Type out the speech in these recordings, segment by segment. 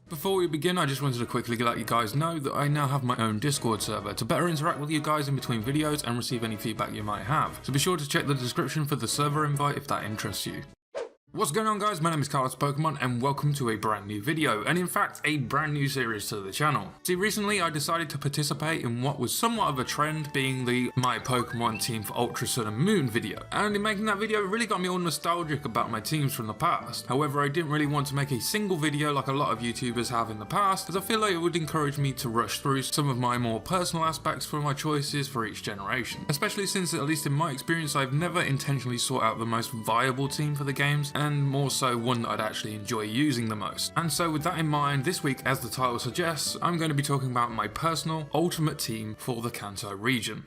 Before we begin, I just wanted to quickly let you guys know that I now have my own Discord server to better interact with you guys in between videos and receive any feedback you might have, so be sure to check the description for the server invite if that interests you. What's going on, guys? My name is KarlosPokemon and welcome to a brand new video, and in fact a brand new series to the channel. See, recently I decided to participate in what was somewhat of a trend, being the My Pokemon Team for Ultra Sun and Moon video, and in making that video it really got me all nostalgic about my teams from the past. However, I didn't really want to make a single video like a lot of YouTubers have in the past, as I feel like it would encourage me to rush through some of my more personal aspects for my choices for each generation, especially since, at least in my experience, I've never intentionally sought out the most viable team for the games, and more so one that I'd actually enjoy using the most. And so with that in mind, this week, as the title suggests, I'm going to be talking about my personal ultimate team for the Kanto region.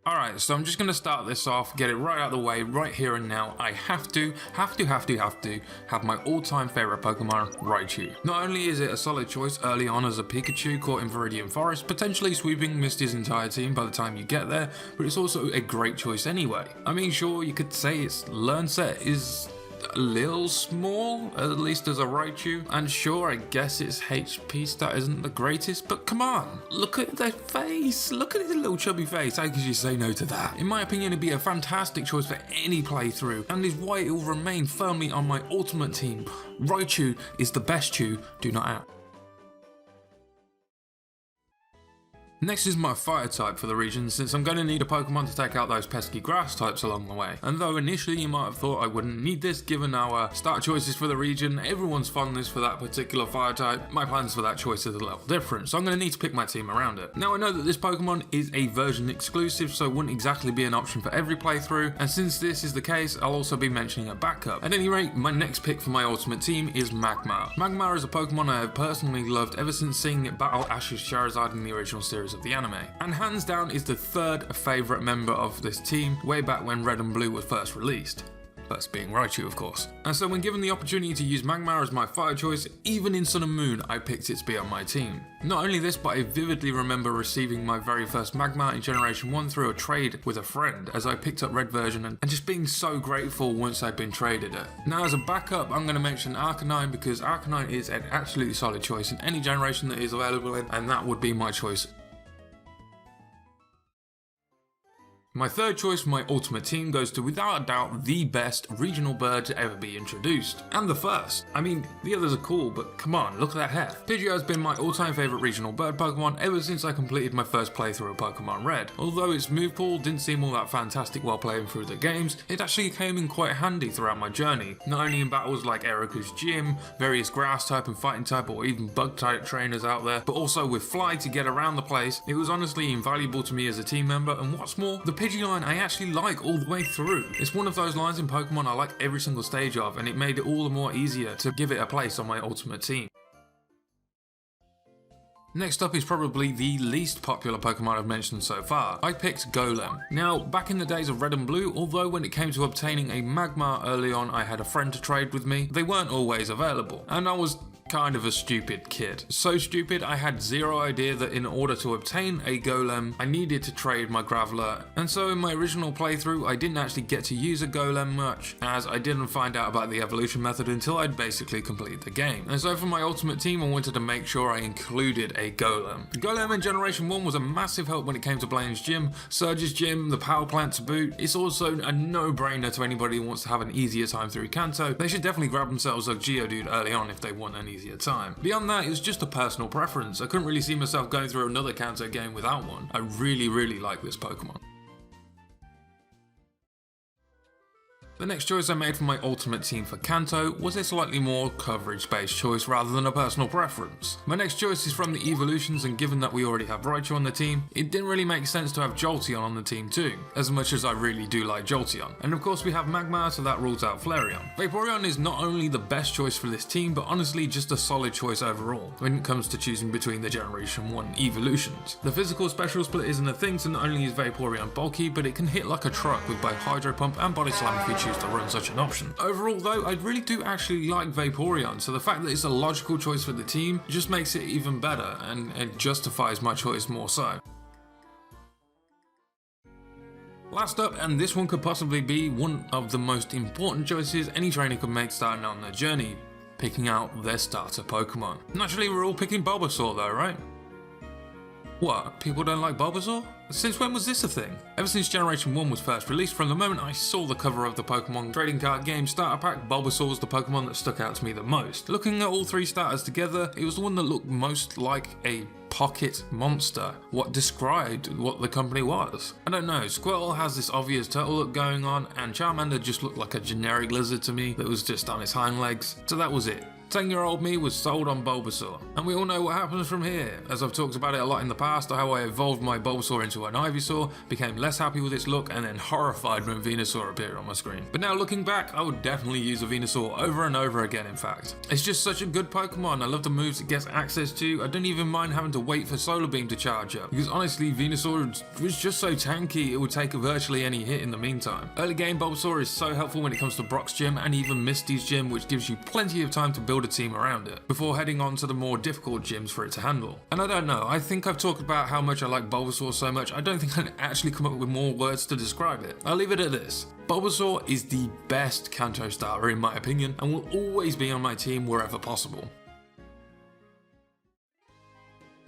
Alright, so I'm just going to start this off, get it right out of the way, right here and now. I have to have my all-time favourite Pokemon, Raichu. Not only is it a solid choice early on as a Pikachu caught in Viridian Forest, potentially sweeping Misty's entire team by the time you get there, but it's also a great choice anyway. I mean, sure, you could say its learn set is a little small, at least as a Raichu, and sure, I guess its HP stat isn't the greatest, but come on, look at their face, look at his little chubby face. How could you say no to that? In my opinion, it'd be a fantastic choice for any playthrough, and is why it will remain firmly on my ultimate team. Raichu is the best chew, do not act. Next is my fire type for the region, since I'm going to need a Pokemon to take out those pesky grass types along the way. And though initially you might have thought I wouldn't need this given our start choices for the region, everyone's fondness for that particular fire type, my plans for that choice is a little different, so I'm going to need to pick my team around it. Now I know that this Pokemon is a version exclusive, so it wouldn't exactly be an option for every playthrough, and since this is the case, I'll also be mentioning a backup. At any rate, my next pick for my ultimate team is Magmar. Magmar is a Pokemon I have personally loved ever since seeing it battle Ash's Charizard in the original series of the anime, and hands down is the third favourite member of this team way back when Red and Blue was first released. First being Raichu, of course. And so when given the opportunity to use Magmar as my fire choice, even in Sun and Moon, I picked it to be on my team. Not only this, but I vividly remember receiving my very first Magmar in Generation 1 through a trade with a friend as I picked up Red version and just being so grateful once I'd been traded it. Now as a backup, I'm going to mention Arcanine because Arcanine is an absolutely solid choice in any generation that is available in, and that would be my choice. My third choice for my ultimate team goes to, without a doubt, the best regional bird to ever be introduced. And the first. I mean, the others are cool, but come on, look at that hair. Pidgey has been my all-time favourite regional bird Pokemon ever since I completed my first playthrough of Pokemon Red. Although its move pool didn't seem all that fantastic while playing through the games, it actually came in quite handy throughout my journey. Not only in battles like Erika's Gym, various grass type and fighting type or even bug type trainers out there, but also with Fly to get around the place. It was honestly invaluable to me as a team member, and what's more, the Pidgey line I actually like all the way through. It's one of those lines in Pokemon I like every single stage of, and it made it all the more easier to give it a place on my ultimate team. Next up is probably the least popular Pokemon I've mentioned so far. I picked Golem. Now, back in the days of Red and Blue, although when it came to obtaining a Magmar early on I had a friend to trade with me, they weren't always available, and I was kind of a stupid kid. So stupid I had zero idea that in order to obtain a Golem I needed to trade my Graveler, and so in my original playthrough I didn't actually get to use a Golem much, as I didn't find out about the evolution method until I'd basically completed the game. And so for my ultimate team I wanted to make sure I included a Golem. Golem in Generation 1 was a massive help when it came to Blaine's Gym, Surge's Gym, the Power Plant to boot. It's also a no-brainer to anybody who wants to have an easier time through Kanto. They should definitely grab themselves a Geodude early on if they want an easier time. Beyond that, it was just a personal preference. I couldn't really see myself going through another Kanto game without one. I really like this Pokemon. The next choice I made for my ultimate team for Kanto was a slightly more coverage-based choice rather than a personal preference. My next choice is from the evolutions, and given that we already have Raichu on the team, it didn't really make sense to have Jolteon on the team too, as much as I really do like Jolteon. And of course we have Magmar, so that rules out Flareon. Vaporeon is not only the best choice for this team, but honestly just a solid choice overall when it comes to choosing between the Generation 1 evolutions. The physical special split isn't a thing, so not only is Vaporeon bulky, but it can hit like a truck with both Hydro Pump and Body Slam if you choose to run such an option. Overall though, I really do actually like Vaporeon, so the fact that it's a logical choice for the team just makes it even better, and it justifies my choice more so. Last up, and this one could possibly be one of the most important choices any trainer could make starting on their journey, picking out their starter Pokemon. Naturally, we're all picking Bulbasaur though, right? What, people don't like Bulbasaur? Since when was this a thing? Ever since Generation 1 was first released, from the moment I saw the cover of the Pokemon trading card game starter pack, Bulbasaur was the Pokemon that stuck out to me the most. Looking at all three starters together, it was the one that looked most like a pocket monster, what described what the company was. I don't know, Squirtle has this obvious turtle look going on, and Charmander just looked like a generic lizard to me that was just on its hind legs, so that was it. 10-year-old me was sold on Bulbasaur, and we all know what happens from here. As I've talked about it a lot in the past, how I evolved my Bulbasaur into an Ivysaur, became less happy with its look, and then horrified when Venusaur appeared on my screen. But now looking back, I would definitely use a Venusaur over and over again, in fact. It's just such a good Pokemon. I love the moves it gets access to. I don't even mind having to wait for Solar Beam to charge up, because honestly, Venusaur was just so tanky, it would take virtually any hit in the meantime. Early game Bulbasaur is so helpful when it comes to Brock's gym and even Misty's gym, which gives you plenty of time to build a team around it, before heading on to the more difficult gyms for it to handle. And I don't know, I think I've talked about how much I like Bulbasaur so much, I don't think I can actually come up with more words to describe it. I'll leave it at this. Bulbasaur is the best Kanto starter in my opinion, and will always be on my team wherever possible.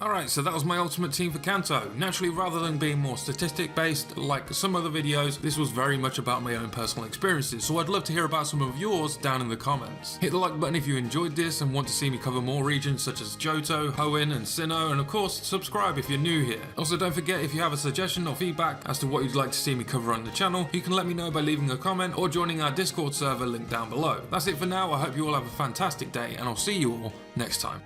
Alright, so that was my ultimate team for Kanto. Naturally, rather than being more statistic based like some other videos, this was very much about my own personal experiences, so I'd love to hear about some of yours down in the comments. Hit the like button if you enjoyed this and want to see me cover more regions such as Johto, Hoenn and Sinnoh, and of course subscribe if you're new here. Also, don't forget, if you have a suggestion or feedback as to what you'd like to see me cover on the channel, you can let me know by leaving a comment or joining our Discord server link down below. That's it for now. I hope you all have a fantastic day, and I'll see you all next time.